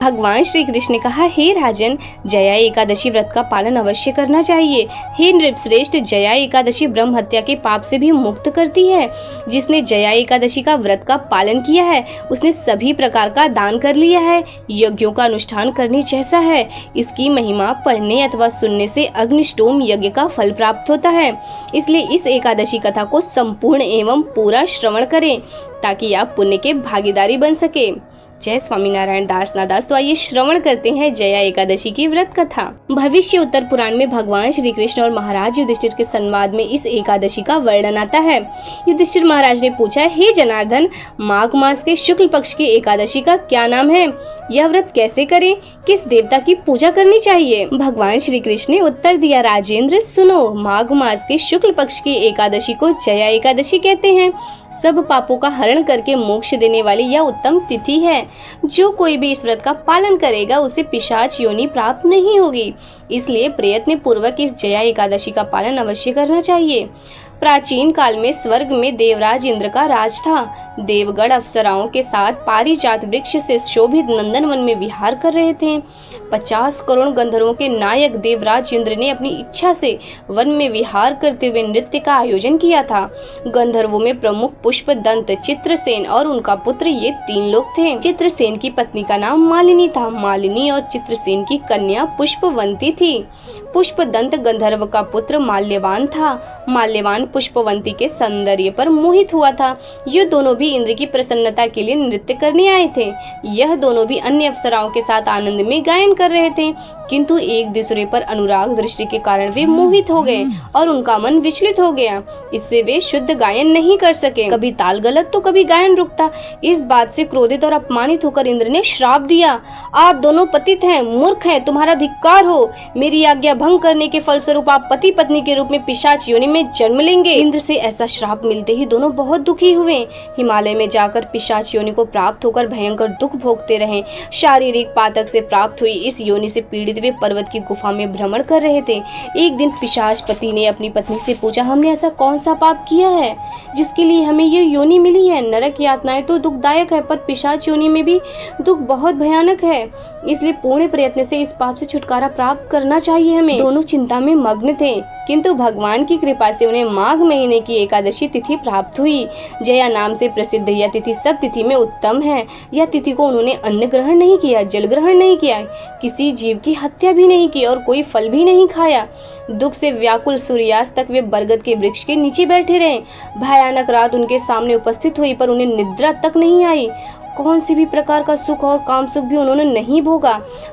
भगवान श्री कृष्ण ने कहा, हे राजन, जया एकादशी व्रत का पालन अवश्य करना चाहिए। हे नृपश्रेष्ठ, जया एकादशी ब्रह्म हत्या के पाप से भी मुक्त करती है। जिसने जया एकादशी का व्रत का पालन किया है उसने सभी प्रकार का दान कर लिया है, यज्ञों का अनुष्ठान करने जैसा है। इसकी महिमा पढ़ने अथवा सुनने से अग्निष्टोम यज्ञ का फल प्राप्त होता है। इसलिए इस एकादशी कथा को संपूर्ण एवं पूरा श्रवण करें ताकि आप पुण्य के भागीदारी बन सके। जय स्वामीनारायण दास नादास। तो आइए श्रवण करते हैं जया एकादशी की व्रत कथा। भविष्य उत्तर पुराण में भगवान श्री कृष्ण और महाराज युधिष्ठिर के संवाद में इस एकादशी का वर्णन आता है। युधिष्ठिर महाराज ने पूछा, हे जनार्दन, माघ मास के शुक्ल पक्ष की एकादशी का क्या नाम है? यह व्रत कैसे करें? किस देवता की पूजा करनी चाहिए? भगवान श्री कृष्ण ने उत्तर दिया, राजेंद्र सुनो, माघ मास के शुक्ल पक्ष की एकादशी को जया एकादशी कहते हैं। सब पापों का हरण करके मोक्ष देने वाली यह उत्तम तिथि है। जो कोई भी इस व्रत का पालन करेगा उसे पिशाच योनि प्राप्त नहीं होगी। इसलिए प्रयत्न पूर्वक इस जया एकादशी का पालन अवश्य करना चाहिए। प्राचीन काल में स्वर्ग में देवराज इंद्र का राज था। देवगण अप्सराओं के साथ पारिजात वृक्ष से शोभित नंदनवन में विहार कर रहे थे। 50 करोड़ गंधर्वों के नायक देवराज इंद्र ने अपनी इच्छा से वन में विहार करते हुए नृत्य का आयोजन किया था। गंधर्वों में प्रमुख पुष्पदंत, चित्रसेन और उनका पुत्र ये 3 लोग थे। चित्रसेन की पत्नी का नाम मालिनी था। मालिनी और चित्रसेन की कन्या पुष्पवंती थी। पुष्पदंत गंधर्व का पुत्र माल्यवान था। माल्यवान पुष्पवंती के सौंदर्य पर मोहित हुआ था। ये दोनों भी इंद्र की प्रसन्नता के लिए नृत्य करने आए थे। यह दोनों भी अन्य अप्सराओं के साथ आनंद में गायन कर रहे थे, किंतु एक दूसरे पर अनुराग दृष्टि के कारण वे मोहित हो गए और उनका मन विचलित हो गया। इससे वे शुद्ध गायन नहीं कर सके। कभी ताल गलत तो कभी गायन रुकता। इस बात से क्रोधित और अपमानित होकर इंद्र ने श्राप दिया, आप दोनों पतित हैं, मूर्ख हैं, तुम्हारा धिक्कार हो। मेरी आज्ञा भंग करने के फलस्वरूप आप पति पत्नी के रूप में पिशाच योनि में जन्म लेंगे। इंद्र से ऐसा श्राप मिलते ही दोनों बहुत दुखी हुए। हिमालय में जाकर पिशाच योनि को प्राप्त होकर भयंकर दुख भोगते रहे। शारीरिक पातक से प्राप्त हुई इस योनि से पीड़ित वे पर्वत की गुफा में भ्रमण कर रहे थे। एक दिन पिशाच पति ने अपनी पत्नी से पूछा, हमने ऐसा कौन सा पाप किया है जिसके लिए हमें ये योनि मिली है? नरक यातनाएं तो दुखदायक है, पर पिशाच योनि में भी दुख बहुत भयानक है। इसलिए पूर्ण प्रयत्न से इस पाप से छुटकारा प्राप्त करना चाहिए हमें। दोनों चिंता में मग्न थे, किंतु भगवान की कृपा से उन्हें माघ महीने की एकादशी तिथि प्राप्त हुई। जया नाम से प्रसिद्ध यह तिथि सब तिथि में उत्तम है। यह तिथि को उन्होंने अन्न ग्रहण नहीं किया, जल ग्रहण नहीं किया, किसी जीव की हत्या भी नहीं की और कोई फल भी नहीं खाया। दुख से व्याकुल सूर्यास्त तक वे बरगद के वृक्ष के नीचे बैठे रहे। भयानक रात उनके सामने उपस्थित हुई, पर उन्हें निद्रा तक नहीं आई। कौन सी भी प्रकार का सुख और काम सुख भी उन्होंने नहीं भोगा।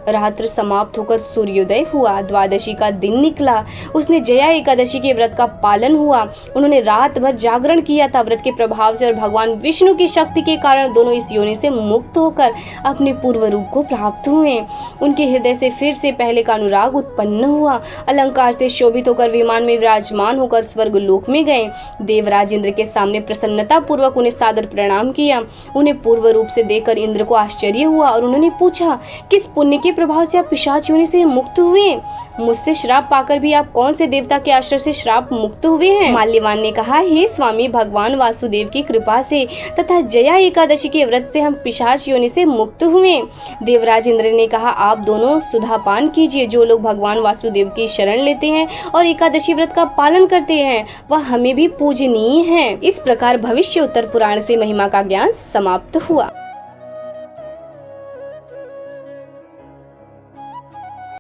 रात्र समाप्त होकर सूर्योदय हुआ। द्वादशी का दिन निकला। उसने जया एकादशी के व्रत का पालन हुआ। उन्होंने रात भर जागरण किया था। व्रत के प्रभाव से और भगवान विष्णु की शक्ति के कारण दोनों इस योनि से मुक्त होकर अपने पूर्व रूप को प्राप्त हुए। उनके हृदय से फिर से पहले का अनुराग उत्पन्न हुआ। अलंकार से शोभित होकर विमान में विराजमान होकर स्वर्ग लोक में गए। देवराज इंद्र के सामने प्रसन्नता पूर्वक उन्हें सादर प्रणाम किया। उन्हें पूर्व रूप से देखकर इंद्र को आश्चर्य हुआ और उन्होंने पूछा, किस पुण्य के प्रभाव से आप पिशाच योनि से मुक्त हुए? मुझसे श्राप पाकर भी आप कौन से देवता के आश्रय से श्राप मुक्त हुए हैं? माल्यवान ने कहा, हे स्वामी, भगवान वासुदेव की कृपा से तथा जया एकादशी के व्रत से हम पिशाच योनि से मुक्त हुए। देवराज इंद्र ने कहा, आप दोनों सुधापान कीजिए। जो लोग भगवान वासुदेव की शरण लेते हैं और एकादशी व्रत का पालन करते हैं वह हमें भी पूजनीय है। इस प्रकार भविष्य उत्तर पुराण से महिमा का ज्ञान समाप्त हुआ।